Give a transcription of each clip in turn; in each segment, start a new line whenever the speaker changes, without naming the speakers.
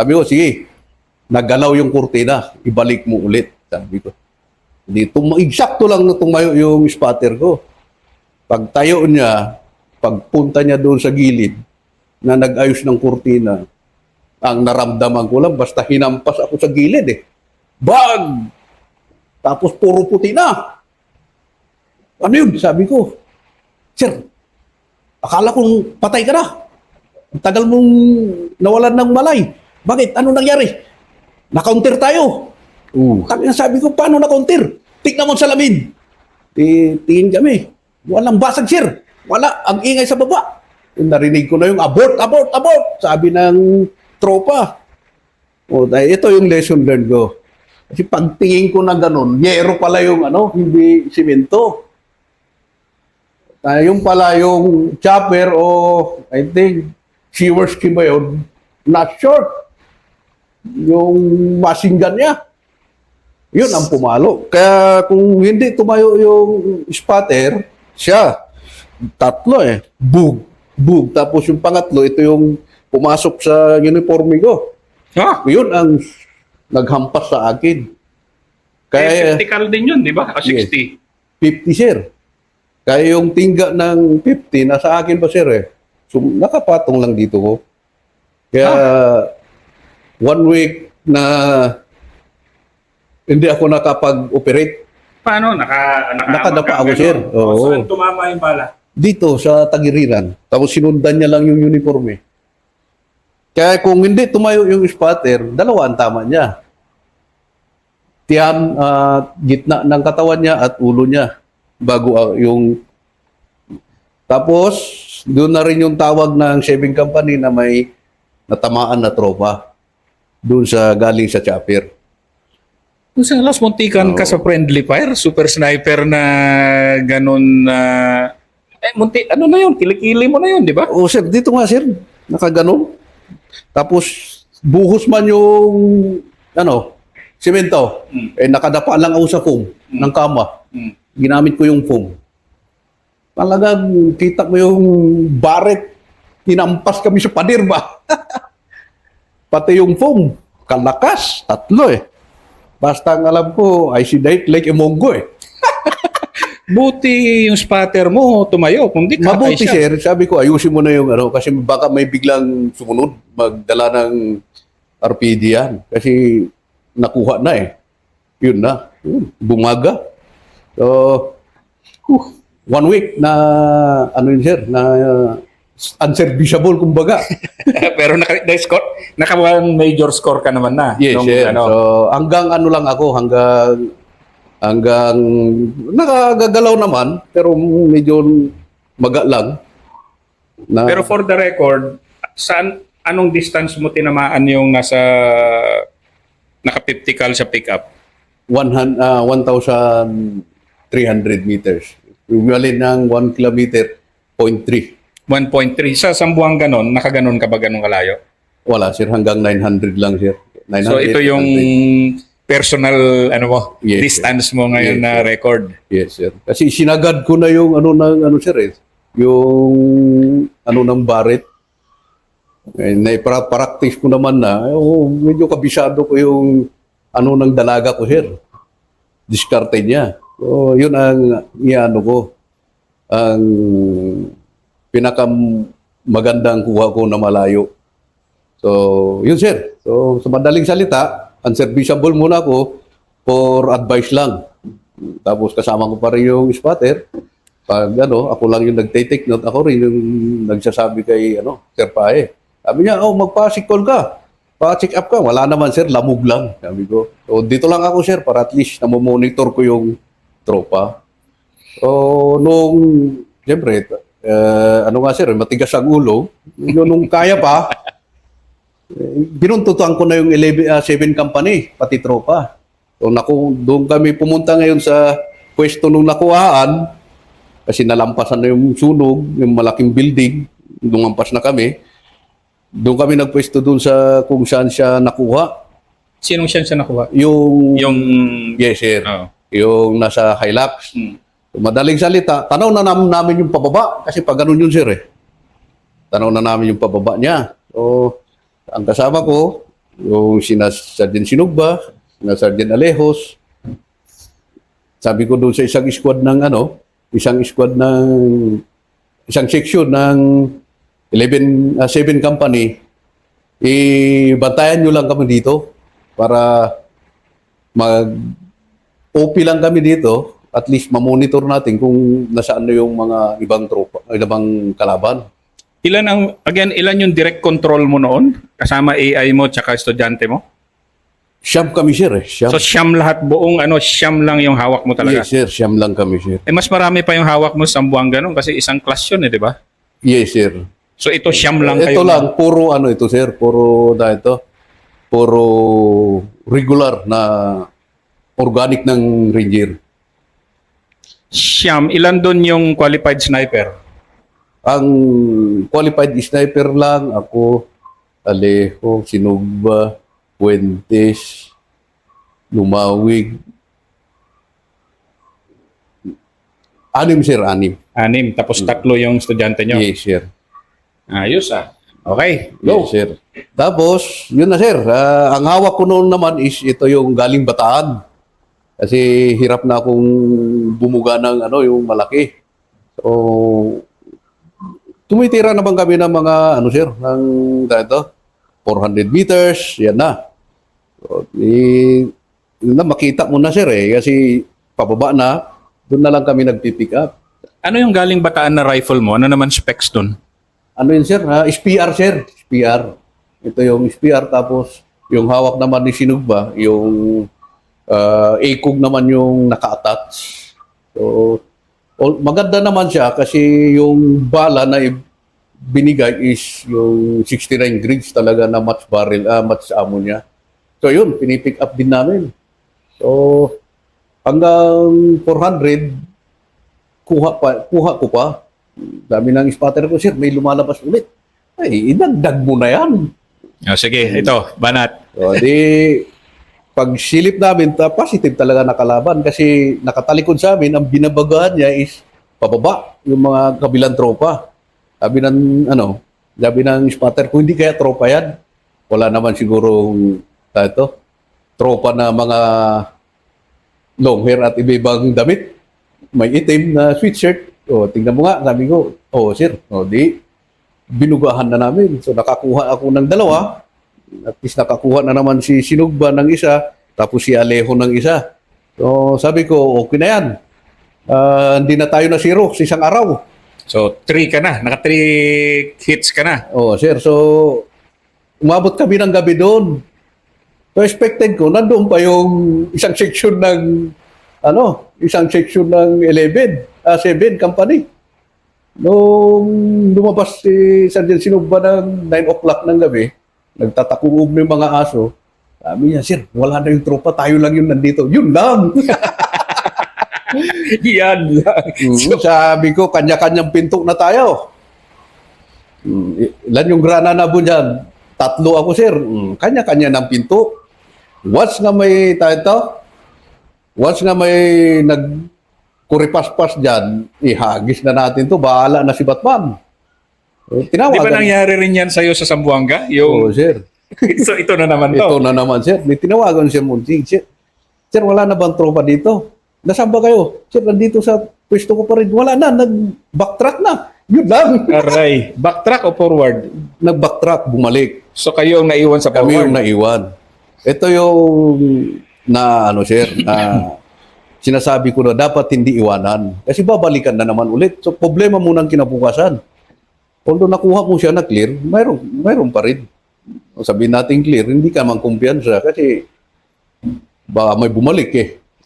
Sabi ko, sige, nagalaw yung kurtina, ibalik mo ulit. Sabi ko. Dito, eksakto lang na tumayo yung spotter ko. Pag tayo niya, pagpunta niya doon sa gilid, na nag-ayos ng kurtina, ang naramdaman ko lang, basta hinampas ako sa gilid eh. Bag! Tapos puro puti na. Ano yun? Sabi ko, Sir, akala kong patay ka na. Ang tagal mong nawalan ng malay. Bakit? Ano nangyari? Na-counter tayo. Sabi ko, paano na-counter? Tignan mo sa salamin. Tingin kami. Walang basag, sir. Wala. Ang ingay sa baba. Narinig ko na yung abort, abort, abort. Sabi ng tropa. Ito yung lesson learned ko. Kasi pagtingin ko na ganun, yero pala yung hindi simento. Yung pala yung chopper o I think Seaworski ba yun? Not short. Yung machine gun niya. Yun ang pumalo. Kaya kung hindi tumayo yung spotter, siya. Tatlo eh. Bug. Bug. Tapos yung pangatlo, ito yung pumasok sa uniforme ko. Yun ang naghampas sa akin. Kaya,
Vertical din yun, di ba? 60.
50, sir. Kaya yung tingga ng 50, nasa akin pa, sir eh. So, nakapatong lang dito ko. Kaya, 1 week na hindi ako nakapag-operate.
Paano?
Nakadapa ako, sir. Oo.
Saan tumama yung bala?
Dito, sa Tagiriran. Tapos sinundan niya lang yung uniforme. Kaya kung hindi tumayo yung spotter, dalawa ang tama niya. Tiyan, gitna ng katawan niya at ulo niya. Bago yung... Tapos, doon na rin yung tawag ng shaving company na may natamaan na tropa. Doon sa galing sa chopper.
Kung sa last muntikan ka sa friendly fire, super sniper na ganun na... ano na yun? Kilikili mo na yun, di ba?
O sir, dito nga sir. Nakaganon. Tapos, buhos man yung, simento. Nakadapa lang ako sa foam ng kama. Ginamit ko yung foam. Talagang kita mo yung barret. Tinampas kami sa pader ba? Pati yung foam. Kalakas. Tatlo eh. Basta ang alam ko, I see that like a mongo eh.
Buti yung spotter mo tumayo. Kung di katay
Mabuti
siya.
sir, sabi ko ayusin mo na yung kasi baka may biglang sumunod, magdala ng RPD yan. Kasi nakuha na eh. Yun na. Bumaga. So, 1 week na, yun sir, na unserviceable kumbaga.
Pero naka major score ka naman na.
Yes, sir. So, hanggang lang ako, hanggang nakagagalaw naman, pero medyo maga lang.
Pero for the record, anong distance mo tinamaan yung nasa naka-50 cal sa pickup?
1,300 meters. Equivalent ng 1 kilometer, 0.3.
1.3. Sa Sambuang ganon, nakaganon ka ba ganong kalayo?
Wala, sir. Hanggang 900 lang, sir. 900,
So ito yung
900.
personal
Yes,
distance mo ngayon
Yes,
na
sir.
record.
Yes, sir. Kasi sinagad ko na yung sir eh. Yung ng baret. Naipractice ko naman na. Medyo kabisado ko yung ng dalaga ko, sir. Diskarte niya. So, yun ang ko. Ang pinakamagandang kuha ko na malayo. So, yun sir. So, sa madaling salita, unserviceable muna ako for advice lang. Tapos kasama ko pa rin yung spotter. Pag ako lang yung nagtitake note, ako rin yung nagsasabi kay Sir Pae. Sabi niya, magpa-check call ka. Pa-check up ka. Wala naman sir, lamog lang. Sabi ko. So, dito lang ako sir para at least namomonitor ko yung tropa. So, siyempre, nga sir, matigas ang ulo. Nung kaya pa, binuntutuan ko na yung 7 company, pati tropa. So, doon kami pumunta ngayon sa pwesto nung nakuhaan, kasi nalampasan na yung sunog, yung malaking building, lumampas na kami. Doon kami nagpwesto doon sa kung saan siya nakuha.
Sinong siya nakuha?
Yung yes, sir.
Oh.
Yung nasa Hilux. Madaling salita, tanaw na namin yung pababa kasi pag ganun yun sir eh. Tanaw na namin yung pababa niya. So, ang kasama ko, yung sina Sergeant Sinugba, sina Sergeant Alejos. Sabi ko doon sa isang squad ng isang section ng 7 company, bantayan nyo lang kami dito para OP lang kami dito, at least mamonitor natin kung nasaan na yung mga ibang tropa, ibang kalaban.
Ilan yung direct control mo noon? Kasama AI mo tsaka estudyante mo?
Siyam kami, sir. Siyam.
So siyam lahat, buong siyam lang yung hawak mo talaga?
Yes, sir. Siyam lang kami, sir.
Mas marami pa yung hawak mo sa Zamboanga nun kasi isang class yun di ba?
Yes, sir.
So ito siyam lang
Ito
kayo?
lang, puro ito, sir. Puro regular na organic ng Ranger.
Siyam, ilan doon yung qualified sniper?
Ang qualified sniper lang, ako, Alejo, Sinugba, Puentes, Lumawig. 6, sir, 6.
6, tapos 3 yung estudyante nyo?
Yes, sir.
Ayos Okay, go.
Yes, sir. Tapos, yun na, sir. Ang hawak ko noon naman is ito yung galing Bataan. Kasi hirap na akong bumuga ng yung malaki. So, tumitira naman kami ng mga, sir, ng 400 meters, yan na. So, yun na, makita mo na, sir, kasi pababa na, doon na lang kami nagpipick up.
Ano yung galing Bataan na rifle mo? Ano naman specs doon?
Ano yun, sir? SPR, sir. SPR. Ito yung SPR, tapos yung hawak naman ni Sinugba, yung ACOG naman yung naka-attach. So, maganda naman siya kasi yung bala na binigay is yung 69 grades talaga na match ammo niya. So yun, pinipick up din namin. So hanggang 400, kuha ko pa. Dami ng spotter ko, sir, may lumalabas ulit. Ay, idagdag mo na yan.
Sige, ito, banat.
So, pag silip namin, positive talaga nakalaban kasi nakatalikod sa amin, ang binabagahan niya is pababa, yung mga kabilang tropa. Sabi ng spotter, kung hindi kaya tropa yan, wala naman siguro tropa na mga long hair at iba-ibang damit. May itim na sweatshirt. Tingnan mo nga, sabi ko, sir, binugahan na namin. So nakakuha ako ng 2. At least nakakuha na naman si Sinugba ng isa, tapos si Alejo ng isa. So sabi ko, okay na yan. Hindi na tayo na zero sa isang araw.
So 3 ka na, naka 3 hits ka na.
Sir, so umabot kami ng gabi doon. So expected ko, nandoon pa yung isang section ng 7 company. Nung lumabas si Sergeant Sinugba ng 9 o'clock ng gabi, nagtatakuog ng mga aso, sabi niya, sir, wala na yung tropa, tayo lang yung nandito. Yun lang!
Yan lang.
Sabi ko, kanya-kanyang pinto na tayo. Ilan yung granada po dyan? 3 ako, sir. Kanya-kanya ng pinto. Once nga may nagkuripaspas dyan, ihagis na natin to, bahala na si Batman.
Di ba nangyari rin yan sa'yo sa Zamboanga?
Sir.
So ito na naman to.
Ito na naman, sir. May tinawagan siya Munting. Sir, wala na bang tropa dito? Nasaan ba kayo? Sir, nandito sa pwesto ko pa rin. Wala na, nag-backtrack na. Yun lang.
Aray. Backtrack o forward?
Nag-backtrack, bumalik.
So kayo ang naiwan sa
Kami yung
forward?
naiwan. Ito yung sinasabi ko na dapat hindi iwanan. Kasi babalikan na naman ulit. So problema muna ang kinabukasan. Although nakuha mo siya na clear, mayroon pa rin. Sabihin natin clear, hindi ka man kumpiyansa kasi baka may bumalik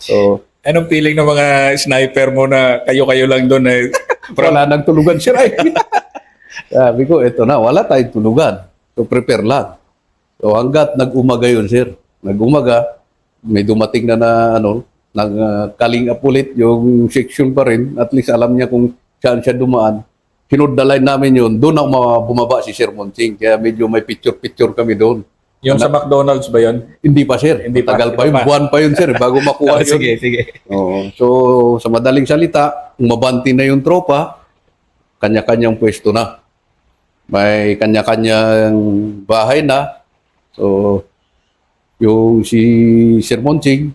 So,
anong feeling ng mga sniper mo na kayo-kayo lang doon
wala nang tulugan siya. Sabi ko, eto na, wala tayong tulugan. So, prepare lang. So, hanggat nag-umaga yun, sir. Nag-umaga, may dumating na kaling up ulit yung section pa rin. At least alam niya kung saan siya dumaan. Hinudalay namin yun. Doon ang bumaba si Sir Monting. Kaya medyo may picture-picture kami doon.
Yung sa McDonald's ba yun?
Hindi pa, sir.
Hindi pa.
Tagal pa yun. Buwan pa yun, sir. Bago makuha yun.
Sige.
So, sa madaling salita, umabanti na yung tropa, kanya-kanyang pwesto na. May kanya-kanyang bahay na. So, yung si Sir Monching,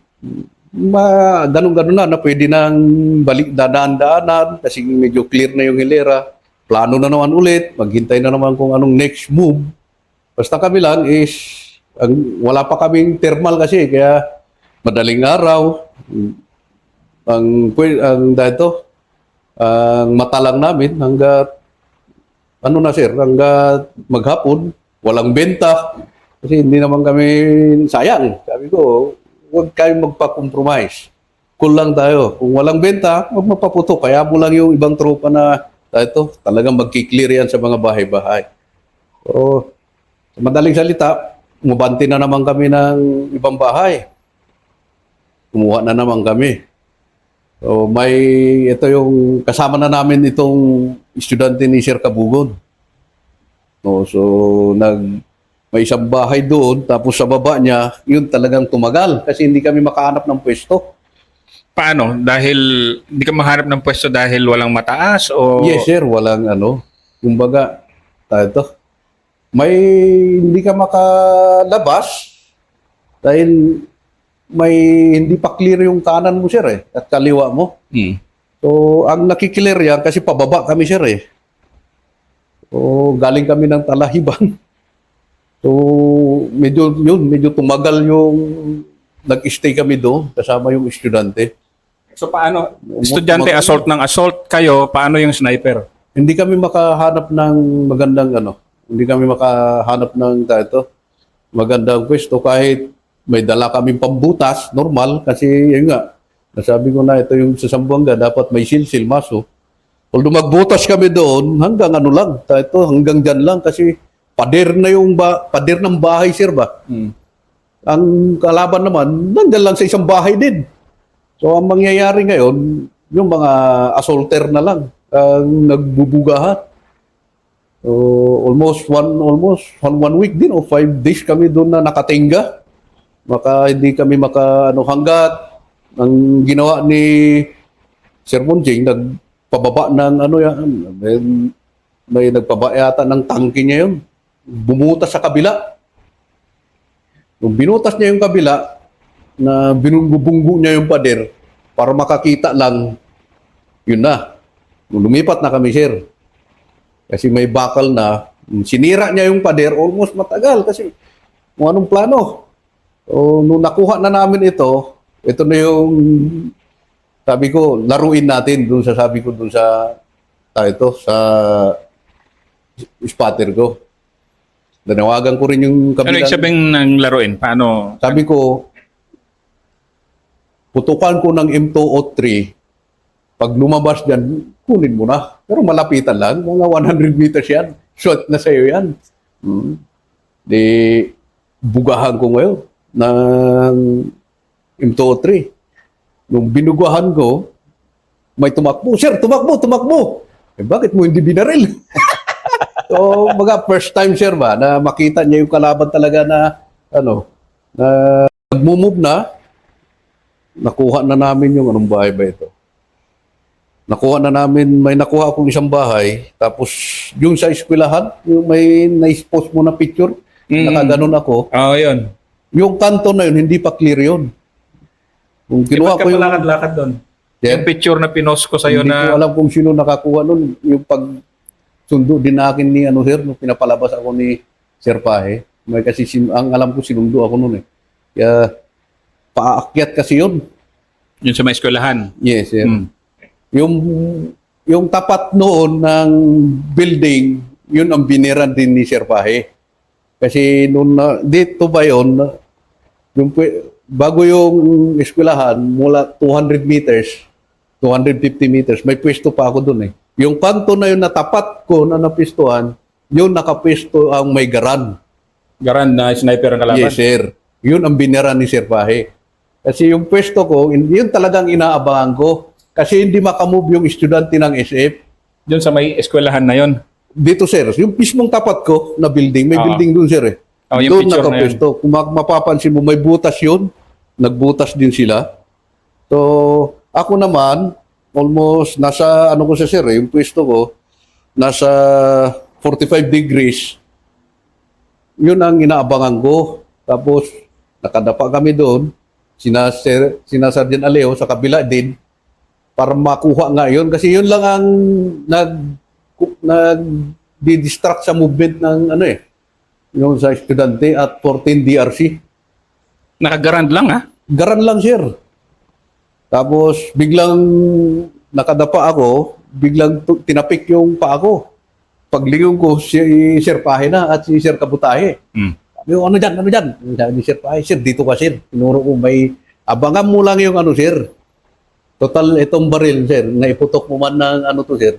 ganun-ganun na pwede nang balik dadaan-daanan kasi medyo clear na yung hilera. Plano na naman ulit, maghintay na naman kung anong next move. Basta kami lang is, wala pa kaming thermal kasi, kaya madaling araw, ang mata lang namin hanggat hanggat maghapon, walang benta. Kasi hindi naman kami sayang. Sabi ko, huwag kayong magpa-compromise. Cool lang tayo. Kung walang benta, huwag mapaputok. Kaya mo lang yung ibang tropa na talagang magkiklear yan sa mga bahay-bahay. So, sa madaling salita, umabante na naman kami ng ibang bahay. Kumuha na naman kami. So, ito yung kasama na namin itong estudyante ni Sir Kabugon. No, so, may isang bahay doon, tapos sa baba niya, yun talagang tumagal kasi hindi kami makahanap ng pwesto.
Paano? Dahil hindi ka mahanap ng pwesto dahil walang mataas o...
Yes, sir, walang kumbaga, hindi ka makalabas dahil may hindi pa clear yung kanan mo, sir, at kaliwa mo. So, ang nakiklear yan kasi pababa kami, sir, So, galing kami ng Talahiban. So, medyo tumagal yung nag-stay kami doon kasama yung estudyante.
So paano? Estudyante assault ng assault kayo, paano yung sniper?
Hindi kami makahanap ng magandang hindi kami makahanap ng magandang pwesto kahit may dala kaming pambutas, normal, kasi yun nga, nasabi ko na ito yung sa Zamboanga, dapat may silsil maso. Although magbutas kami doon, hanggang lang, hanggang dyan lang kasi pader ng bahay, sir ba? Ang kalaban naman, nandyan lang sa isang bahay din. So, ang mangyayari ngayon, yung mga assaulter na lang ang nagbubugahan. So, almost one week din o 5 days kami doon na nakatingga. Hindi kami hanggat ang ginawa ni Sir Monjing, nagpababa ng may nagpababa yata ng tangke niya yun. Bumutas sa kabila. Nung binutas niya yung kabila, na binungbubunggo niya yung pader para makakita lang, yun na. Nung lumipat na kami, sir. Kasi may bakal na. Sinira niya yung pader, almost matagal kasi kung anong plano. So, nung nakuha na namin ito na yung sabi ko, laruin natin sabi ko sa spotter ko. Nanawagan ko rin yung
Ano yung sabing ng laruin? Paano?
Sabi ko, putukan ko ng M203. Pag lumabas dyan, kunin mo na. Pero malapitan lang. Mga 100 meters yan. Shot na sa'yo yan. Di, bugahan ko ngayon ng M203. Nung binugahan ko, may tumakbo. Sir, tumakbo! Bakit mo hindi binaril? So, first time, sir ba, na makita niya yung kalaban talaga na nagmumove na, nakuha na namin yung anong bahay ba ito? May nakuha akong isang bahay, tapos yung sa eskwelahan, yung may na-post mo na picture, nakaganon ako.
Yun.
Yung kanto na yun, hindi pa clear yun. Kung kinuha ko yung...
lakad doon?
Yeah.
Yung picture na pinost ko sa'yo
Hindi ko alam kung sino nakakuha nun. Yung sundo din na akin ni sir, nung pinapalabas ako ni Sir Pahe. Kasi ang alam ko sinundo ako noon Kaya paakyat kasi yun.
Yun sa may eskwelahan?
Yes, sir. Yung tapat noon ng building, yun ang biniran din ni Sir Pahe. Kasi noon dito ba yun, bago yung eskwelahan, mula 200 meters, 250 meters, may pwesto pa ako doon Yung kanto na yun na tapat ko na napistuhan, yun nakapwesto ang may garan.
Garan na sniper ang kalaban?
Yes, sir. Yun ang biniran ni Sir Pahe. Kasi yung pwesto ko, yun talagang inaabangan ko. Kasi hindi makamove yung estudyante ng SF.
Doon sa may eskwelahan na yun?
Dito, sir. Yung mismong tapat ko na building, may building doon, sir.
Yung
doon nakapwesto. Kung mapapansin mo, may butas yun. Nagbutas din sila. So, ako naman, almost nasa, ko sa sir, yung pwesto ko, nasa 45 degrees. Yun ang inaabangan ko. Tapos, nakadapa kami doon, sina Sergeant Aleo sa kabila din, para makuha nga yun. Kasi yun lang ang nag-distract sa movement ng ano eh, yung sa estudyante at 14 DRC.
Nakagarand lang ha?
Garan lang, sir. Tapos biglang nakadapa ako, biglang tinapik yung paa ko. Paglingon ko, si Sir Pahe na at si Sir Kabutahe.
Mm.
Sabi ko, ano dyan? Sabi ni Sir Pahe, sir, dito ka, sir. Tinuro ko, may abangan mo lang yung ano, sir. Total, itong baril, sir, naiputok mo man ng ano to, sir.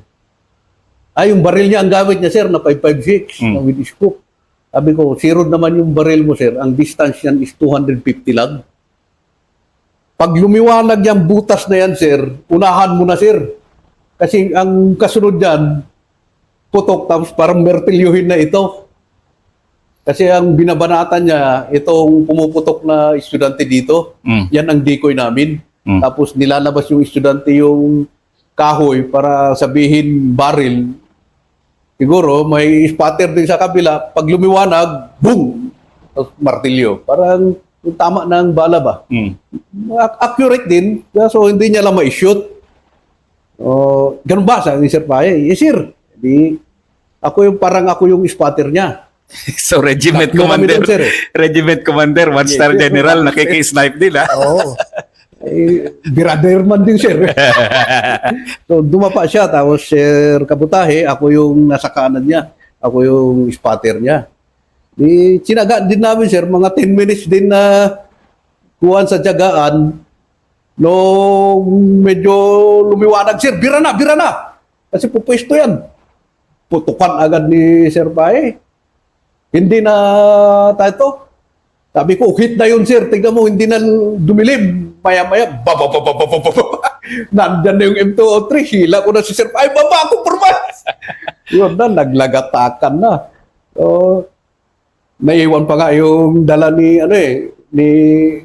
Yung baril niya, ang gamit niya, sir, na 5.56, na with scope. Sabi ko, zero naman yung baril mo, sir. Ang distance niyan is 250 lang. Pag lumiwanag yung butas na yan, sir, unahan mo na, sir. Kasi ang kasunod yan, putok, tapos parang mertilyuhin na ito. Kasi ang binabanatan niya, itong pumuputok na estudyante dito, yan ang decoy namin. Tapos nilalabas yung estudyante yung kahoy para sabihin baril. Siguro may spatter din sa kabila. Pag lumiwanag, boom! Tapos martilyo. Parang yung tama ng bala ba? Accurate din. So hindi niya lang ma-shoot. Ganun ba? Sabi ni Sir Paye, yes sir. Di, ako yung spotter niya.
So regiment
Tatlo kami
commander,
doon, sir, eh.
regiment commander, one-star
Yes, sir.
general, nakiki-snipe din ha?
Oo. Brother man din, sir. So, dumapa siya. Tapos, Sir Kabutahe, ako yung nasa kanan niya. Ako yung spotter niya. Sinaga din namin, sir, mga 10 minutes din na kuhan sa tiyagaan. Nung medyo lumiwanag, sir, bira na! Kasi pupwesto yan. Putukan agad ni Sir Pae. Hindi na tayo. Sabi ko, hit na yun, sir. Tignan mo, hindi na dumilim. Maya-maya, nandyan na yung M203. Hila ko na si Sir Pae. Baba ako, porma! Yun na, naglagatakan na. So, naiwan pa nga yung dala ni, ni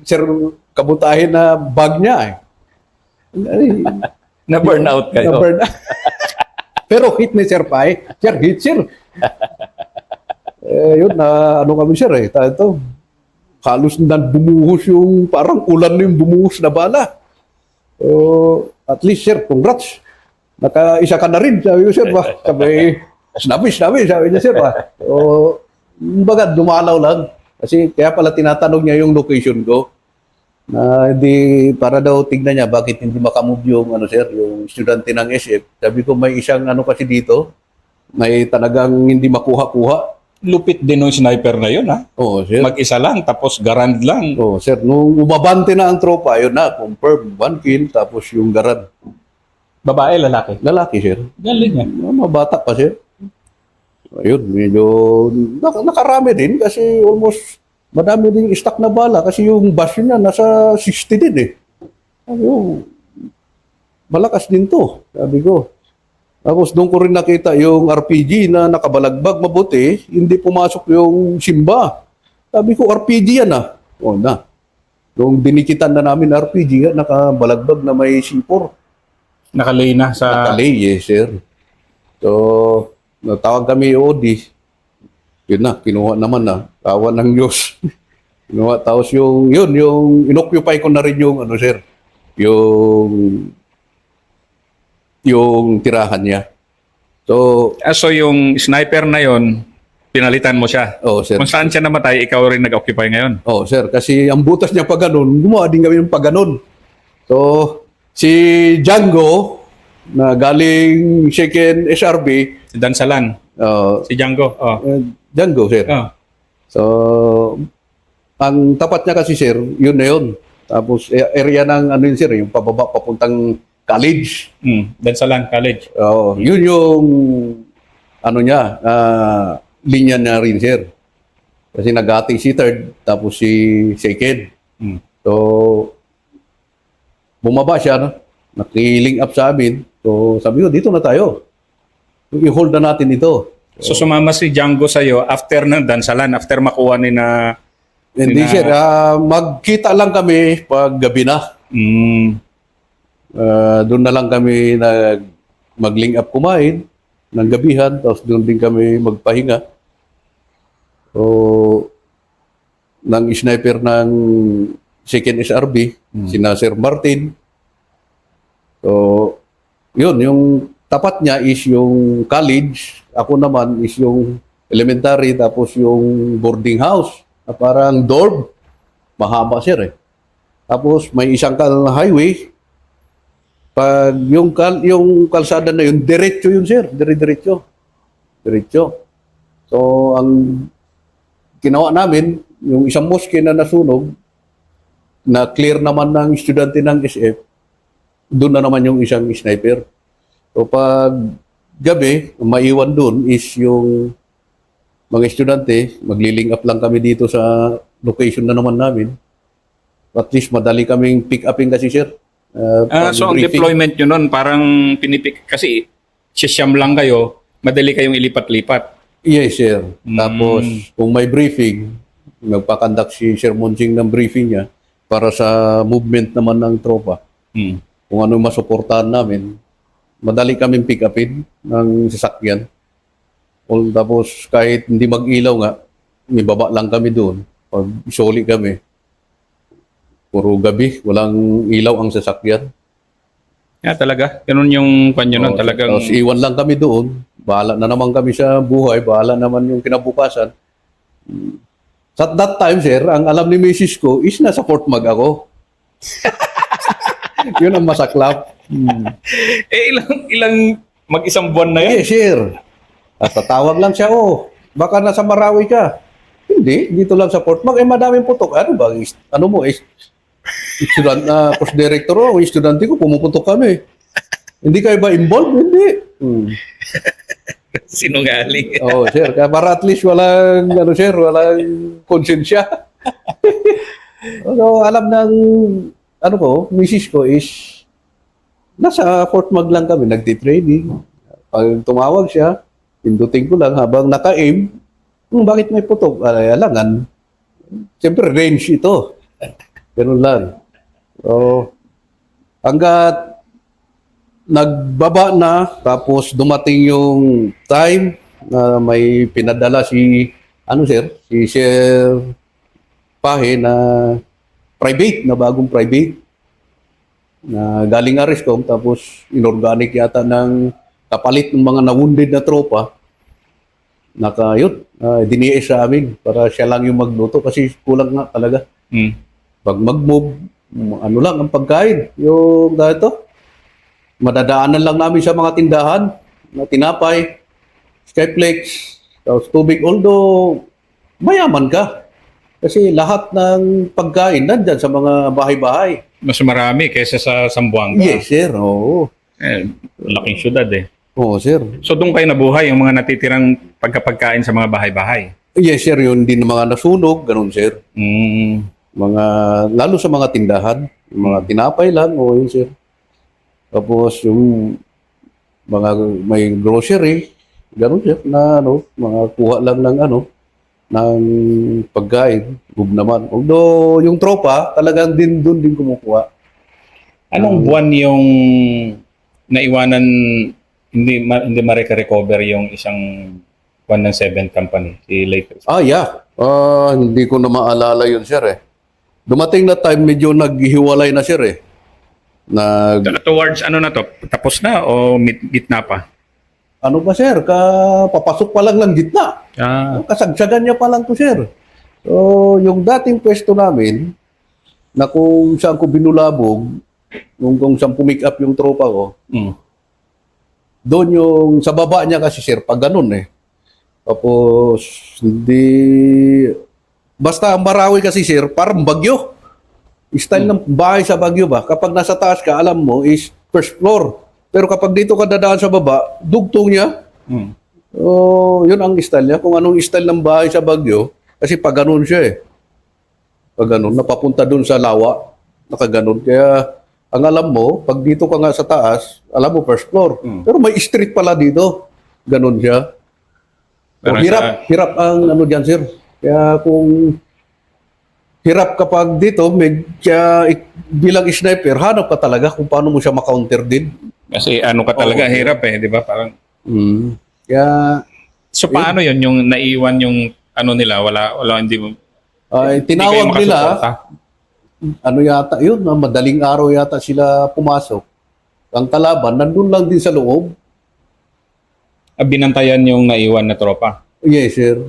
Sir Kabutahe na bag niya eh.
Na-burnout kayo.
Pero hit ni Sir Pae. Sir, hit, sir. Yun na, kami, sir eh. Ito, halos na bumuhos yung, parang ulan na yung bumuhos na bala. At least, sir, congrats. Naka-isa ka na rin, sabi ko, sir ba? Sabi niya, sir ba? Baga, dumalaw lang. Kasi kaya pala tinatanong niya yung location ko. Na hindi, para daw tignan niya bakit hindi makamove yung, sir, yung estudyante ng SF. Sabi ko, may isang kasi dito, may talagang hindi makuha-kuha.
Lupit din yung sniper na yun ha?
Oo, sir.
Mag-isa lang, tapos garand lang.
Oo, sir. Nung umabante na ang tropa, yun na, confirm, 1 kill, tapos yung garad.
Babae, lalaki?
Lalaki, sir.
Galing yan.
Mga bata pa, sir. Ayun, medyo nakarami din kasi almost madami din stock na bala kasi yung basyo niya nasa 60 din eh. Ayun, malakas din to, sabi ko. Tapos doon ko rin nakita yung RPG na nakabalagbag mabuti, hindi pumasok yung Simba. Sabi ko, RPG yan ah. O na. Nung dinikitan na namin RPG, nakabalagbag na may C4.
Nakalay na sa...
Nakalay, yes sir. So, natawag kami OD. Yun na, kinuha naman na. Tawa ng Diyos. Kinuha. Tapos yung inoccupy ko na rin yung, sir, yung tirahan niya. So,
So yung sniper na yon pinalitan mo siya.
oh, sir.
Kung saan siya namatay, ikaw rin nag-occupy ngayon.
Oh, sir, kasi ang butas niya pa ganun, gumawa din kami ng pa ganun. So, si Django, na galing second SRB,
Si Dansalan, si Django. Oh.
Django, sir.
Oh.
So, ang tapat niya kasi, sir, yun na yun. Tapos, area ng yun, sir, yung pababa papuntang college.
Dansalan College.
Yun yung niya, linya na rin, sir. Kasi nag-ati si third, tapos si second. So, bumaba siya, no? Nakiling up sa amin. So, sabi ko, dito na tayo. I-hold na natin ito.
So sumama si Django sa'yo after ng Dansalan, after makuha ni na...
Hindi, sir. Magkita lang kami pag gabi na. Doon na lang kami mag-link up kumain ng gabihan, tapos doon din kami magpahinga. So, ng sniper ng 2nd SRB, sina Sir Martin. So, yun, yung tapat niya is yung college. Ako naman is yung elementary, tapos yung boarding house. Na parang dorm. Mahaba, sir eh. Tapos may isang highway. Pag yung kalsada na yun, diretso yun, sir. Diretso. So, ang ginawa namin, yung isang mosque na nasunog, na clear naman ng estudyante ng SF, doon na naman yung isang sniper. So, pag gabi, maiwan doon is yung mga estudyante, magliling up lang kami dito sa location na naman namin. At least madali kaming pick upin kasi, sir.
So ang
Pag-briefing.
deployment nyo nun, parang pinipik, kasi siyam lang kayo, madali kayong ilipat-lipat.
Yes, sir. Tapos, kung may briefing, magpakandak si Sir Monjing ng briefing niya para sa movement naman ng tropa.
Mm.
Kung ano masuportahan namin, madali kaming pick upin ng sasakyan. Tapos, kahit hindi mag-ilaw nga, may baba lang kami doon. Pag isoli kami, puro gabi, walang ilaw ang sasakyan.
Talaga. Ganun yung panyo nun. Talagang,
Tapos iwan lang kami doon. Bahala na naman kami sa buhay. Bahala naman yung kinabukasan. At that time, sir, ang alam ni Mrs. ko is nasa Fort Mag ako. Yun ang masaklap.
ilang mag-isang buwan na yun?
Eh, sir. At tatawag lang siya, baka nasa Marawi ka. Hindi, dito lang sa Fort Mag. Madaming putok. Ano ba? Ano mo? Post director o estudyante ko, pumuputok kami. Hindi kayo ba involved? Hindi.
Sinungaling.
Sir. Kaya para at least walang konsensya. Alam ng misis ko is nasa Fort Mag lang kami, nagtitraining. Pag tumawag siya, pindutin ko lang habang naka-aim, bakit may putok? Alangan. Siyempre, range ito. Ganun lang. So, hanggat nagbaba na, tapos dumating yung time na may pinadala si Sir Pahe na private, na bagong private, na galing Ariscom, tapos inorganic yata ng kapalit ng mga na-wounded na tropa, diniis sa amin para siya lang yung magluto kasi kulang nga talaga. Pag mag-move, lang ang pagkain. Yung dito, madadaanan lang namin sa mga tindahan na tinapay, Skyflex, tapos tubig. Although, mayaman ka. Kasi lahat ng pagkain nandyan sa mga bahay-bahay.
Mas marami kaysa sa Zamboanga.
Yes, sir. Oo.
Laking syudad eh.
Oo, sir.
So doon kayo nabuhay yung mga natitirang pagkapagkain sa mga bahay-bahay?
Yes, sir. Yun din mga nasunog. Ganun, sir. Lalo sa mga tindahan. Yung mga tinapay lang. Oo, yun, sir. Tapos yung mga may grocery. Ganun, sir. Na mga kuha lang ng ng pagkain. Naman. Although yung tropa, talagang doon din kumukuha.
Anong buwan yung naiwanan, hindi ma-recover yung isang buwan ng 7th company, si Late?
Yeah. Hindi ko na maalala yun, sir eh. Dumating na time, medyo naghihiwalay na, sir eh.
Towards ano na to? Tapos na o gitna pa?
Ano ba, sir? Papasok pa lang ng gitna. Kasagsagan niya pa lang to, sir. So, yung dating pwesto namin, na kung saan ko binulabog, kung saan pumick up yung tropa ko, doon yung sa baba niya kasi, sir, pag ganun eh. Tapos, basta ang Marawi kasi, sir, parang bagyo. Style ng bahay sa bagyo ba? Kapag nasa taas ka, alam mo, is first floor. Pero kapag dito ka dadaan sa baba, dugtong niya. Yun ang style niya. Kung anong style ng bahay sa bagyo, kasi pag ganun siya eh. Pag ganun, napapunta dun sa lawa, nakaganon. Kaya, ang alam mo, pag dito ka nga sa taas, alam mo, first floor. Pero may street pala dito. Ganun siya. Hirap ang dyan, sir. Kaya kung hirap kapag dito, bilang sniper, hanap ka talaga kung paano mo siya makounter din.
Kasi ka talaga, hirap eh, di ba? Parang...
Kaya...
So paano yun, yung naiwan yung nila, wala, hindi mo...
Ay,
Hindi
tinawag
kayo
nila,
makasuporta?
ano yata yun, madaling araw yata sila pumasok. Ang kalaban, nandun lang din sa loob.
Binantayan yung naiwan na tropa.
Yes, sir.